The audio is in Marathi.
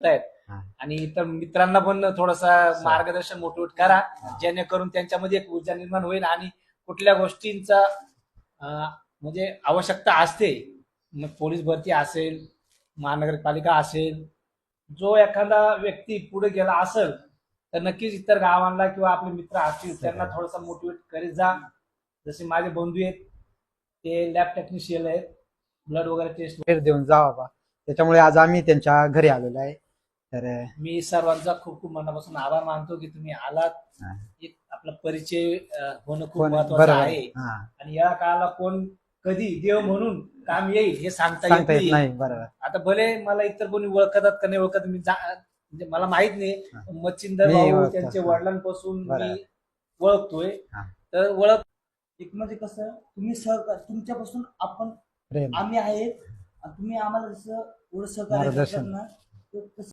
आहेत. हा. आणि इतर मित्रांना पण थोडासा मार्गदर्शन मोटिवेट करा, हा. जेणेकरून त्यांच्यामध्ये एक ऊर्जा निर्माण होईल आणि कुठल्या गोष्टींचा म्हणजे आवश्यकता असते, मग पोलीस भरती असेल, महानगरपालिका असेल, जो एखादा व्यक्ती पुढे गेला असेल तर नक्कीच इतर गावांना किंवा आपले मित्र असतील त्यांना थोडासा मोटिवेट करीत जा. जसे माझे बंधू आहेत, ते लॅब टेक्निशियन आहेत, ब्लड वगैरे टेस्ट भेट देऊन जा बाबा. त्याच्यामुळे आज आम्ही त्यांच्या घरी आलेलो आहे. तर मी सर्वांचा खूप खूप मनापासून आभार मानतो की तुम्ही आलात. हा. एक आपला परिचय होणं खूप कोण महत्वाचं बरोबर आहे. हा. आणि या काळाला कोण कधी देव म्हणून काम येईल हे सांगता येत सांगता येत नाही. नाही. बरोबर. आता भले मला इतर कोणी ओळखतात का नाही ओळखत, म्हणजे मला माहित नाही. हा. मच्छिंदर मी भाऊ ओळखतो. त्यांच्या हा. वडिलांपासून बरोबर. मी ओळखतोय. हा. तर ओळख एक म्हणजे कसं तुम्ही सहकार तुमच्यापासून आपण प्रेम आम्ही आहेत आणि तुम्ही आम्हाला जसं एवढं सहकार्य मार्गदर्शन. करतात ना, तर तसं